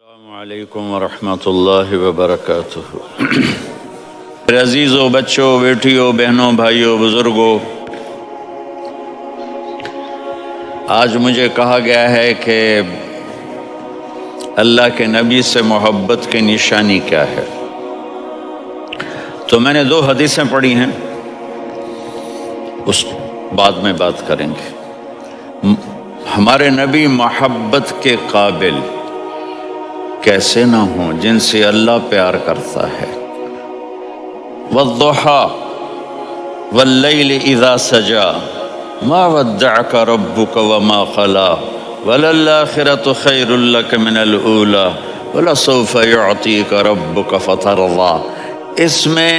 السلام علیکم ورحمۃ اللہ وبرکاتہ۔ میرے عزیزوں، بچوں، بیٹیوں، بہنوں، بھائیوں، بزرگوں، آج مجھے کہا گیا ہے کہ اللہ کے نبی سے محبت کی نشانی کیا ہے، تو میں نے 2 حدیثیں پڑھی ہیں، اس بعد میں بات کریں گے۔ ہمارے نبی محبت کے قابل کیسے نہ ہوں جن سے اللہ پیار کرتا ہے۔ والضحیٰ واللیل اذا سجا ما ودعک ربک وما قلی وللآخرۃ خیر لک من الاولی ولسوف یعطیک ربک فترضی۔ اس میں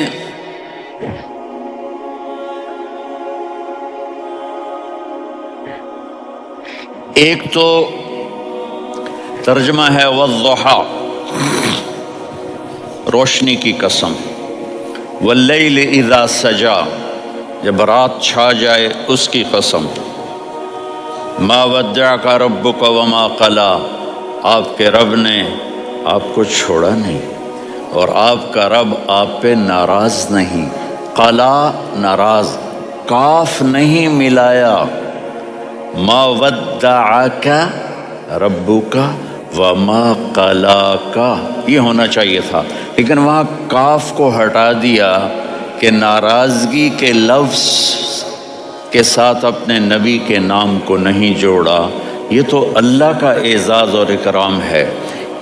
ایک تو ترجمہ ہے والضحیٰ، روشنی کی قسم، واللیل اذا سجا، جب رات چھا جائے اس کی قسم، ما ودعک ربک وما قلی، آپ کے رب نے آپ کو چھوڑا نہیں اور آپ کا رب آپ پہ ناراض نہیں۔ قلی ناراض، کاف نہیں ملایا۔ ما ودعک ربک وما قلاک، یہ ہونا چاہیے تھا، لیکن وہاں کاف کو ہٹا دیا کہ ناراضگی کے لفظ کے ساتھ اپنے نبی کے نام کو نہیں جوڑا۔ یہ تو اللہ کا اعزاز اور اکرام ہے۔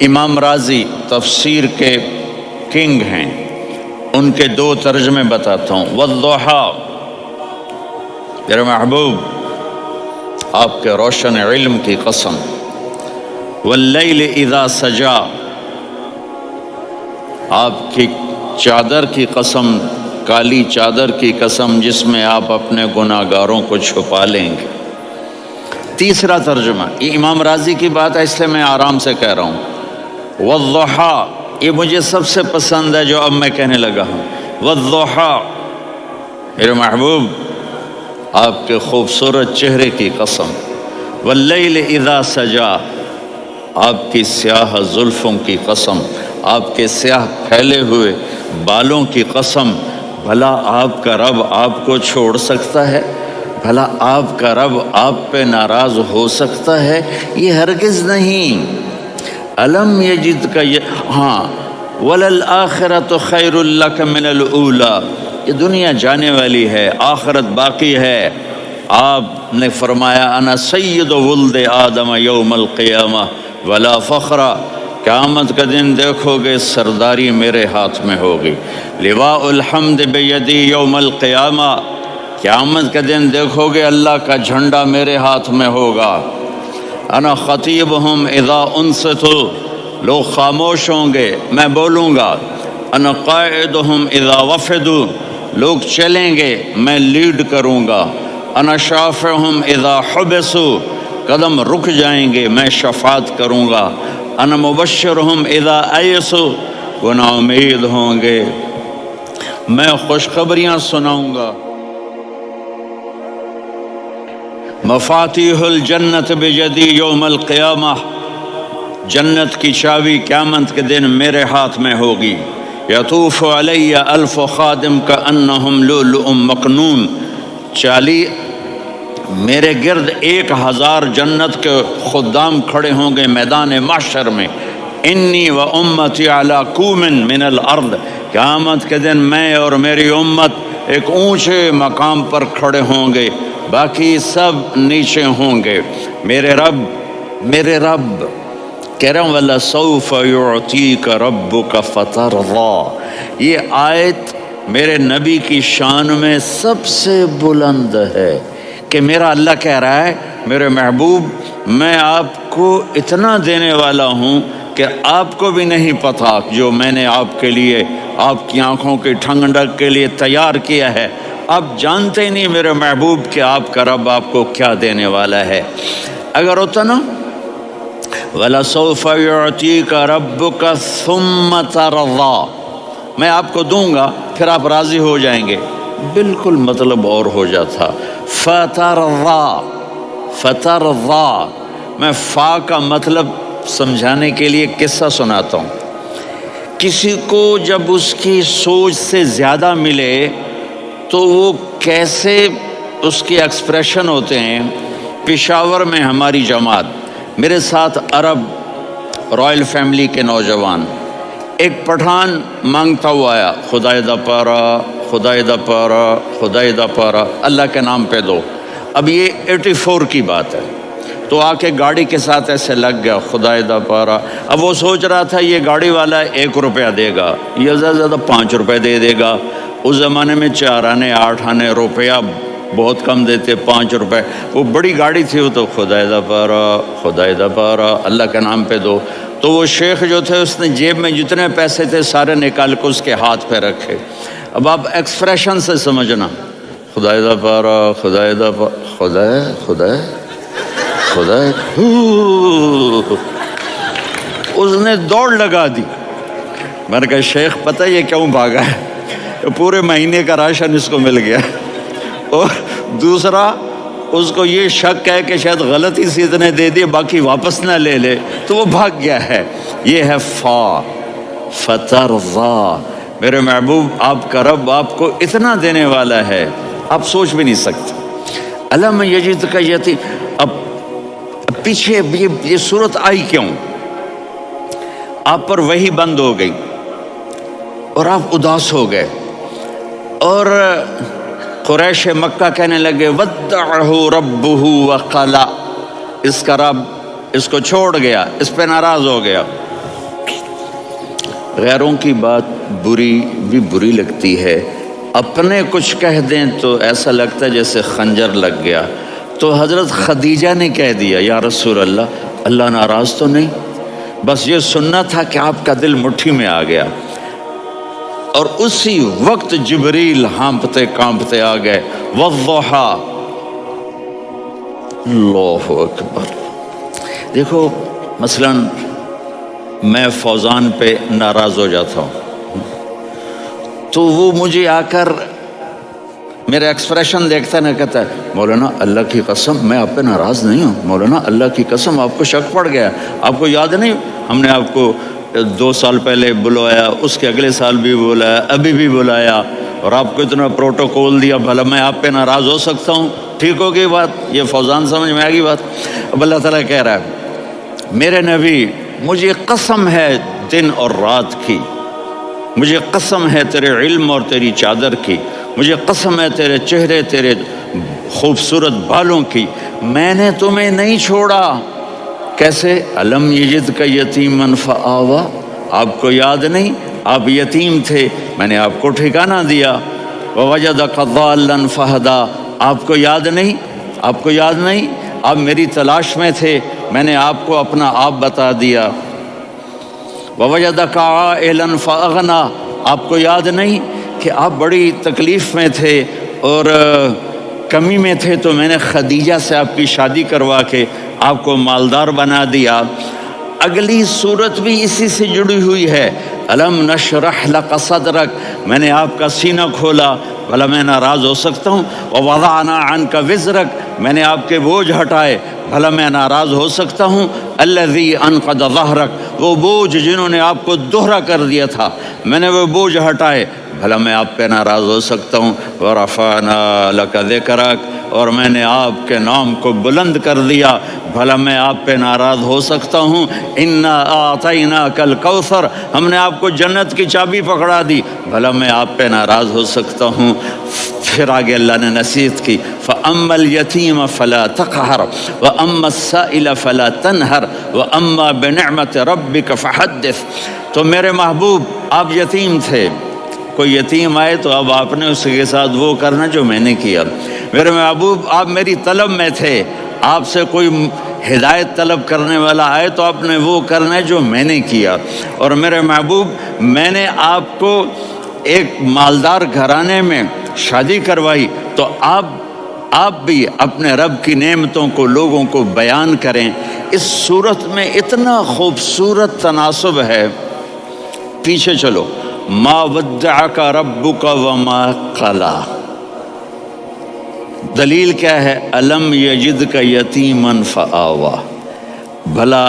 امام رازی تفسیر کے کنگ ہیں، ان کے 2 ترجمے بتاتا ہوں۔ والضحیٰ، میرے محبوب آپ کے روشن علم کی قسم، واللیل اذا سجا، آپ کی چادر کی قسم، کالی چادر کی قسم جس میں آپ اپنے گناہگاروں کو چھپا لیں گے۔ تیسرا ترجمہ، یہ امام راضی کی بات ہے اس لیے میں آرام سے کہہ رہا ہوں۔ والضحیٰ، یہ مجھے سب سے پسند ہے جو اب میں کہنے لگا ہوں۔ والضحیٰ، میرے محبوب آپ کے خوبصورت چہرے کی قسم، واللیل اذا سجا، آپ کی سیاہ زلفوں کی قسم، آپ کے سیاہ پھیلے ہوئے بالوں کی قسم۔ بھلا آپ کا رب آپ کو چھوڑ سکتا ہے؟ بھلا آپ کا رب آپ پہ ناراض ہو سکتا ہے؟ یہ ہرگز نہیں۔ الم یجدک، ہاں، وللآخرۃ خیر لک من الاولی، یہ دنیا جانے والی ہے، آخرت باقی ہے۔ آپ نے فرمایا انا سید ولد آدم یوم القیامہ ولا فخر، قیامت کا دن دیکھو گے سرداری میرے ہاتھ میں ہوگی۔ لواء الحمد بیدی یوم القیامہ، قیامت کا دن دیکھو گے اللہ کا جھنڈا میرے ہاتھ میں ہوگا۔ انا خطیبہم اذا انصتوا، لوگ خاموش ہوں گے میں بولوں گا۔ انا قائدہم اذا وفدوا، لوگ چلیں گے میں لیڈ کروں گا۔ انا شافعہم اذا حبسوا، قدم رک جائیں گے میں شفاعت کروں گا۔ انا مبشرہم اذا ایسوا، وہ نا امید ہوں گے میں خوشخبریاں سناؤں گا۔ مفاتیح الجنت بیدی یوم القیامہ، جنت کی چابی قیامت کے دن میرے ہاتھ میں ہوگی۔ یطوف علی الف خادم کانہم لؤلؤ مکنون، میرے گرد 1000 جنت کے خدام کھڑے ہوں گے میدان محشر میں۔ انی و امتی علی کوم من الارض، قیامت کے دن میں اور میری امت ایک اونچے مقام پر کھڑے ہوں گے، باقی سب نیچے ہوں گے۔ میرے رب کہہ رہا ہوں وَلَسَوْفَ يُعْطِيكَ رَبُّكَ فَتَرْضَىٰ، یہ آیت میرے نبی کی شان میں سب سے بلند ہے کہ میرا اللہ کہہ رہا ہے میرے محبوب میں آپ کو اتنا دینے والا ہوں کہ آپ کو بھی نہیں پتا جو میں نے آپ کے لیے، آپ کی آنکھوں کی ٹھنڈک کے لیے تیار کیا ہے۔ آپ جانتے نہیں میرے محبوب کہ آپ کا رب آپ کو کیا دینے والا ہے۔ اگر ہوتا نا وَلَسَوْفَ يُعْطِيكَ رَبُّكَ ثُمَّ تَرْضَىٰ، میں آپ کو دوں گا پھر آپ راضی ہو جائیں گے، بالکل مطلب اور ہو جاتا۔ فترضیٰ، میں فا کا مطلب سمجھانے کے لیے قصہ سناتا ہوں۔ کسی کو جب اس کی سوچ سے زیادہ ملے تو وہ کیسے اس کے ایکسپریشن ہوتے ہیں۔ پشاور میں ہماری جماعت، میرے ساتھ عرب رائل فیملی کے نوجوان، ایک پٹھان مانگتا ہوا آیا، خدائے دا پارا، خدائے دا پارا، خدائے دا پارا، اللہ کے نام پہ دو۔ اب یہ 84 کی بات ہے، تو آ کے گاڑی کے ساتھ ایسے لگ گیا، خدائے دا پارا۔ اب وہ سوچ رہا تھا یہ گاڑی والا 1 روپیہ دے گا، یہ زیادہ زیادہ 5 روپے دے گا۔ اس زمانے میں 4 آنے 8 آنے روپیہ بہت کم دیتے، 5 روپے۔ وہ بڑی گاڑی تھی، وہ تو خدائے دا پارا، خدائے دا پارا، اللہ کے نام پہ دو۔ تو وہ شیخ جو تھے اس نے جیب میں جتنے پیسے تھے سارے نکال کے اس کے ہاتھ پہ رکھے۔ اب آپ ایکسپریشن سے سمجھنا، خدائے دا پارا، خدائے دا پارا، خدائے خدائے خدائے، اس نے دوڑ لگا دی۔ میں نے کہا شیخ پتہ یہ کیوں بھاگا ہے؟ پورے مہینے کا راشن اس کو مل گیا، اور دوسرا اس کو یہ شک ہے کہ شاید غلطی سے اتنے دے دیے باقی واپس نہ لے لے، تو وہ بھاگ گیا ہے۔ یہ ہے فترضا۔ میرے محبوب آپ کا رب آپ کو اتنا دینے والا ہے آپ سوچ بھی نہیں سکتے۔ الم یجدک یتیم، اب پیچھے یہ صورت آئی کیوں؟ آپ پر وحی بند ہو گئی اور آپ اداس ہو گئے، اور قریش مکہ کہنے لگے ودعہ ربہ وقلا، اس کا رب اس کو چھوڑ گیا، اس پہ ناراض ہو گیا۔ غیروں کی بات بری لگتی ہے، اپنے کچھ کہہ دیں تو ایسا لگتا ہے جیسے خنجر لگ گیا۔ تو حضرت خدیجہ نے کہہ دیا یا رسول اللہ، اللہ ناراض تو نہیں؟ بس یہ سننا تھا کہ آپ کا دل مٹھی میں آ گیا۔ اور اسی وقت جبریل ہانپتے کانپتے آ گئے، والضحیٰ، اللہ اکبر۔ دیکھو مثلا میں فوزان پہ ناراض ہو جاتا ہوں تو وہ مجھے آ کر میرا ایکسپریشن دیکھتا ہے، نہ کہتا ہے مولانا اللہ کی قسم میں آپ پہ ناراض نہیں ہوں، مولانا اللہ کی قسم آپ کو شک پڑ گیا، آپ کو یاد نہیں ہم نے آپ کو 2 سال پہلے بلایا، اس کے اگلے سال بھی بلایا، ابھی بھی بلایا، اور آپ کو اتنا پروٹوکول دیا، بھلا میں آپ پہ ناراض ہو سکتا ہوں؟ ٹھیک ہو گئی بات؟ یہ فوزان سمجھ میں آ گئی بات؟ اب اللہ تعالیٰ کہہ رہا ہے میرے نبی مجھے قسم ہے دن اور رات کی، مجھے قسم ہے تیرے علم اور تیری چادر کی، مجھے قسم ہے تیرے چہرے تیرے خوبصورت بالوں کی، میں نے تمہیں نہیں چھوڑا۔ کیسے؟ الم یجدک یتیما فآویٰ، آپ کو یاد نہیں آپ یتیم تھے، میں نے آپ کو ٹھکانہ دیا۔ ووجدک ضالا فہدیٰ، آپ کو یاد نہیں، آپ کو یاد نہیں آپ میری تلاش میں تھے، میں نے آپ کو اپنا آپ بتا دیا۔ ووجدک عائلا فاغنیٰ، آپ کو یاد نہیں کہ آپ بڑی تکلیف میں تھے اور کمی میں تھے، تو میں نے خدیجہ سے آپ کی شادی کروا کے آپ کو مالدار بنا دیا۔ اگلی صورت بھی اسی سے جڑی ہوئی ہے، الم نشرح لک صدرک، میں نے آپ کا سینہ کھولا، بھلا میں ناراض ہو سکتا ہوں؟ ووضعنا عنک وزرک، میں نے آپ کے بوجھ ہٹائے، بھلا میں ناراض ہو سکتا ہوں؟ الذی انقض ظہرک، وہ بوجھ جنہوں نے آپ کو دوہرا کر دیا تھا، میں نے وہ بوجھ ہٹائے، بھلا میں آپ پہ ناراض ہو سکتا ہوں؟ ورفعنا لک ذکرک، اور میں نے آپ کے نام کو بلند کر دیا، بھلا میں آپ پہ ناراض ہو سکتا ہوں؟ انا اعطیناک الکوثر، ہم نے آپ کو جنت کی چابی پکڑا دی، بھلا میں آپ پہ ناراض ہو سکتا ہوں؟ پھر آگے اللہ نے نصیحت کی، فَأَمَّا الْيَتِيمَ فَلَا تَقْهَرْ وَأَمَّا السَّائِلَ فَلَا تَنْهَرْ وَأَمَّا بِنِعْمَةِ رَبِّكَ فَحَدِّثْ۔ تو میرے محبوب آپ یتیم تھے، کوئی یتیم آئے تو اب آپ نے اس کے ساتھ وہ کرنا جو میں نے کیا۔ میرے محبوب آپ میری طلب میں تھے، آپ سے کوئی ہدایت طلب کرنے والا آئے تو آپ نے وہ کرنا ہے جو میں نے کیا۔ اور میرے محبوب میں نے آپ کو ایک مالدار گھرانے میں شادی کروائی، تو آپ بھی اپنے رب کی نعمتوں کو لوگوں کو بیان کریں۔ اس صورت میں اتنا خوبصورت تناسب ہے، پیچھے چلو، ما ودعک ربک وما قلی، دلیل کیا ہے؟ الم یجدک یتیما فآویٰ، بھلا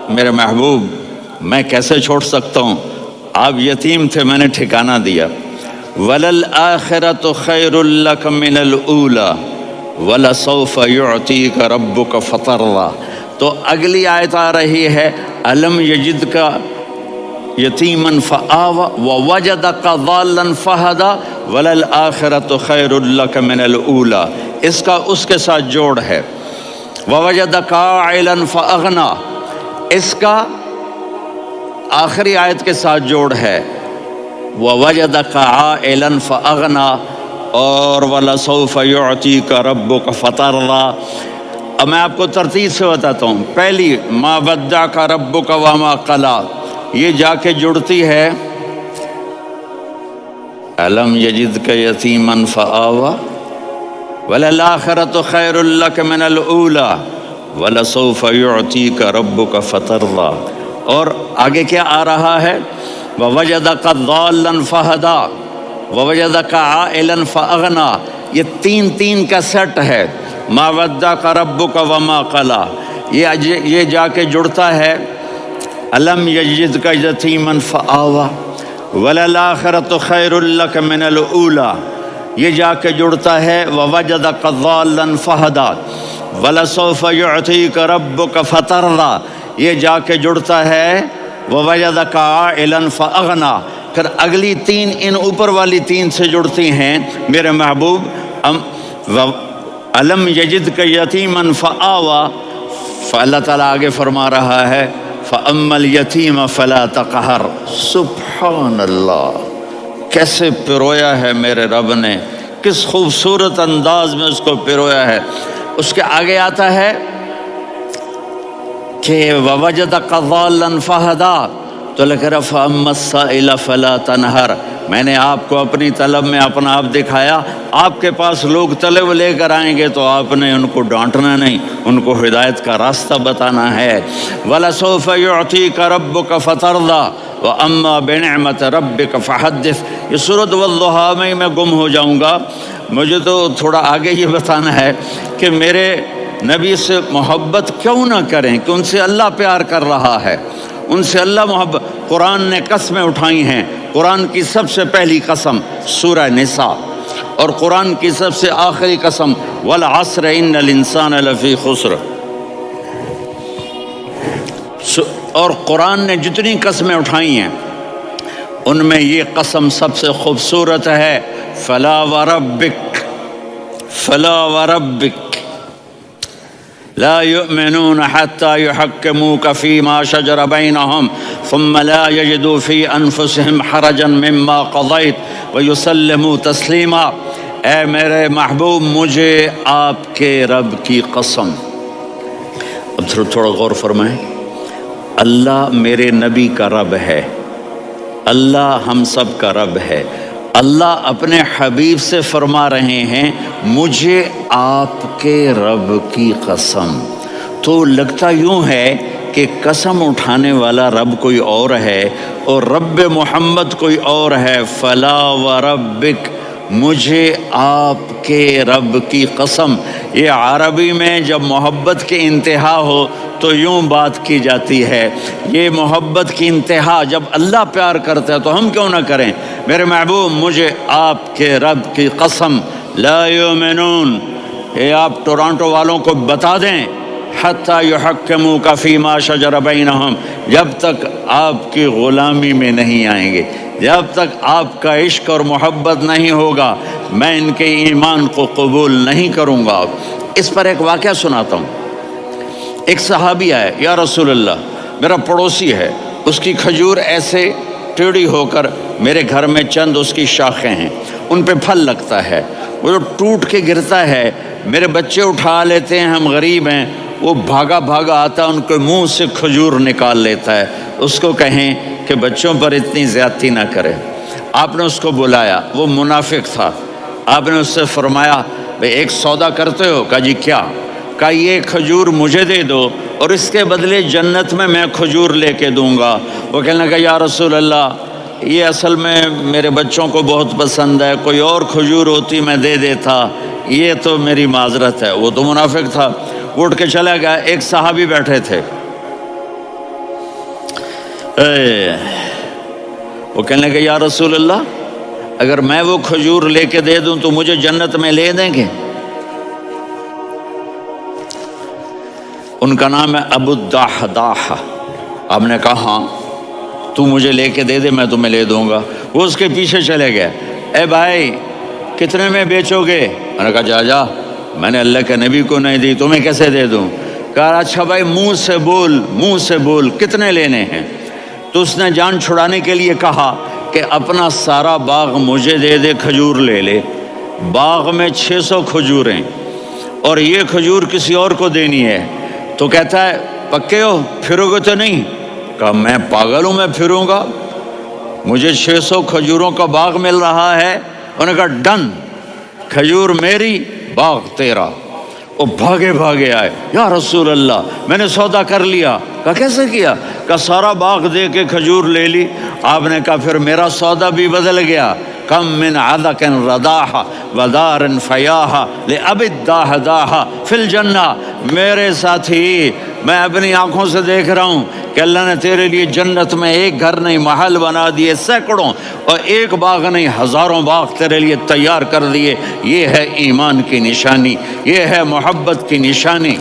میرے محبوب میں کیسے چھوڑ سکتا ہوں؟ آپ یتیم تھے، میں نے ٹھکانہ دیا۔ وَلَلْآخِرَةُ خَيْرٌ لَكَ مِنَ الْأُولَى وَلَسَوْفَ يُعْطِيكَ رَبُّكَ فَتَرْضَىٰ۔ تو اگلی آیت آ رہی ہے أَلَمْ يَجِدْكَ یتیماً فآویٰ ووجدک ضالاً فہدیٰ وللآخرۃ خیر لک من الأولیٰ۔ اس کا اس کے ساتھ جوڑ ہے ووجدک عائلاً فأغنیٰ، اس کا آخری آیت کے ساتھ جوڑ ہے ووجدک عائلاً فأغنیٰ اور ولسوف یعطیک ربک فترضیٰ۔ اب میں آپ کو ترتیب سے بتاتا ہوں۔ پہلی ما ودعک ربک وما قلیٰ، یہ جا کے جڑتی ہے أَلَمْ يَجِدْكَ يَتِيمًا فَآوَىٰ وَلَلْآخِرَةُ خَيْرٌ لَكَ مِنَ الْأُولَىٰ وَلَسَوْفَ يُعْطِيكَ رَبُّكَ فَتَرْضَىٰ۔ اور آگے کیا آ رہا ہے؟ وَوَجَدَكَ ضَالًّا فَهَدَىٰ وَوَجَدَكَ عَائِلًا فَأَغْنَىٰ۔ یہ تین کا سیٹ ہے۔ مَا وَدَّعَكَ رَبُّكَ وَمَا قَلَىٰ، یہ جا کے جڑتا ہے أَلَمْ يَجِدْكَ يَتِيمًا فَآوَىٰ وَلَلْآخِرَةُ خَيْرٌ لَكَ مِنَ الْأُولَىٰ، یہ جا کے جڑتا ہے وَوَجَدَكَ ضَالًّا فَهَدَىٰ وَلَسَوْفَ يُعْطِيكَ رَبُّكَ فَتَرْضَىٰ، یہ جا کے جڑتا ہے وَوَجَدَكَ عَائِلًا فَأَغْنَىٰ۔ پھر اگلی تین ان اوپر والی تین سے جڑتی ہیں میرے محبوب۔ أَلَمْ يَجِدْكَ يَتِيمًا فَآوَىٰ، فاللہ تعالیٰ آگے فرما رہا ہے فَأَمَّا الْيَتِيمَ فَلَا تَقْهَرْ۔ سبحان اللہ، کیسے پرویا ہے میرے رب نے، کس خوبصورت انداز میں اس کو پرویا ہے۔ اس کے آگے آتا ہے کہ وَوَجَدَكَ ضَالًّا فَهَدَىٰ، تو لکھ رہا فَأَمَّا السَّائِلَ فَلَا تَنْهَرْ۔ میں نے آپ کو اپنی طلب میں اپنا آپ دکھایا، آپ کے پاس لوگ طلب لے کر آئیں گے تو آپ نے ان کو ڈانٹنا نہیں، ان کو ہدایت کا راستہ بتانا ہے۔ وَلَسَوْفَ يُعْطِيكَ رَبُّكَ فَتَرْضَىٰ وَأَمَّا بِنِعْمَةِ رَبِّكَ فَحَدِّثْ۔ یہ سورۃ والضحیٰ میں گم ہو جاؤں گا، مجھے تو تھوڑا آگے یہ بتانا ہے کہ میرے نبی سے محبت کیوں نہ کریں، کہ ان سے اللہ پیار کر رہا ہے، ان سے اللہ محبت۔ قرآن نے قسمیں اٹھائی ہیں، قرآن کی سب سے پہلی قسم سورہ نساء، اور قرآن کی سب سے آخری قسم والعصر ان الانسان لفی خسر۔ اور قرآن نے جتنی قسمیں اٹھائی ہیں ان میں یہ قسم سب سے خوبصورت ہے، فلا وربک فلا وربک لا يؤمنون حتى يحكموك فيما شجر بينهم ثم لا يجدوا في أنفسهم حرجا مما قضيت ويسلموا تسليما۔ اے میرے محبوب، مجھے آپ کے رب کی قسم۔ اب تھوڑا غور فرمائیں، اللہ میرے نبی کا رب ہے، اللہ ہم سب کا رب ہے۔ اللہ اپنے حبیب سے فرما رہے ہیں مجھے آپ کے رب کی قسم۔ تو لگتا یوں ہے کہ قسم اٹھانے والا رب کوئی اور ہے اور رب محمد کوئی اور ہے۔ فلا وربک، مجھے آپ کے رب کی قسم۔ یہ عربی میں جب محبت کی انتہا ہو تو یوں بات کی جاتی ہے، یہ محبت کی انتہا جب اللہ پیار کرتا ہے تو ہم کیوں نہ کریں۔ میرے محبوب، مجھے آپ کے رب کی قسم، لا یؤمنون، یہ آپ ٹورانٹو والوں کو بتا دیں، حتی یحکموک فیما شجر بینہم، جب تک آپ کی غلامی میں نہیں آئیں گے، جب تک آپ کا عشق اور محبت نہیں ہوگا، میں ان کے ایمان کو قبول نہیں کروں گا۔ اس پر ایک واقعہ سناتا ہوں۔ ایک صحابی آئے، یا رسول اللہ، میرا پڑوسی ہے، اس کی کھجور ایسے ٹیڑھی ہو کر میرے گھر میں چند اس کی شاخیں ہیں، ان پہ پھل لگتا ہے، وہ جو ٹوٹ کے گرتا ہے، میرے بچے اٹھا لیتے ہیں، ہم غریب ہیں، وہ بھاگا بھاگا آتا ہے، ان کے منہ سے کھجور نکال لیتا ہے۔ اس کو کہیں کہ بچوں پر اتنی زیادتی نہ کرے۔ آپ نے اس کو بلایا، وہ منافق تھا، آپ نے اس سے فرمایا بھئی ایک سودا کرتے ہو؟ کہا جی کیا؟ کہا یہ کھجور مجھے دے دو اور اس کے بدلے جنت میں کھجور لے کے دوں گا۔ وہ کہنے لگا یا رسول اللہ، یہ اصل میں میرے بچوں کو بہت پسند ہے، کوئی اور کھجور ہوتی میں دے دیتا، یہ تو میری معذرت ہے۔ وہ تو منافق تھا، وہ اٹھ کے چلا گیا۔ ایک صحابی بیٹھے تھے، وہ کہنے لگے یا رسول اللہ اگر میں وہ کھجور لے کے دے دوں تو مجھے جنت میں لے دیں گے؟ ان کا نام ہے ابو الدحداح۔ آپ نے کہا ہاں تو مجھے لے کے دے دے میں تمہیں لے دوں گا۔ وہ اس کے پیچھے چلے گئے، اے بھائی کتنے میں بیچو گے؟ میں نے کہا جا جا، میں نے اللہ کے نبی کو نہیں دی، تمہیں کیسے دے دوں؟ کہا اچھا بھائی منہ سے بول کتنے لینے ہیں؟ تو اس نے جان چھڑانے کے لیے کہا کہ اپنا سارا باغ مجھے دے دے، کھجور لے لے۔ باغ میں 600 کھجوریں اور یہ کھجور کسی اور کو دینی ہے۔ تو کہتا ہے پکے ہو، پھرو گے تو نہیں؟ کہا میں پاگل ہوں، میں پھروں گا؟ مجھے 600 کھجوروں کا باغ مل رہا ہے۔ انہوں نے کہا ڈن، کھجور میری باغ تیرا۔ وہ بھاگے آئے، یا رسول اللہ میں نے سودا کر لیا۔ کہا کیسے کیا؟ کہا سارا باغ دے کے کھجور لے لی۔ آپ نے کہا پھر میرا سودا بھی بدل گیا۔ کم من عدق رداح ودار فیاح لأبی الدحداح فی الجنہ۔ میرے ساتھی میں اپنی آنکھوں سے دیکھ رہا ہوں کہ اللہ نے تیرے لیے جنت میں ایک گھر نہیں محل بنا دیے سینکڑوں، اور ایک باغ نہیں ہزاروں باغ تیرے لیے تیار کر دیے۔ یہ ہے ایمان کی نشانی، یہ ہے محبت کی نشانی۔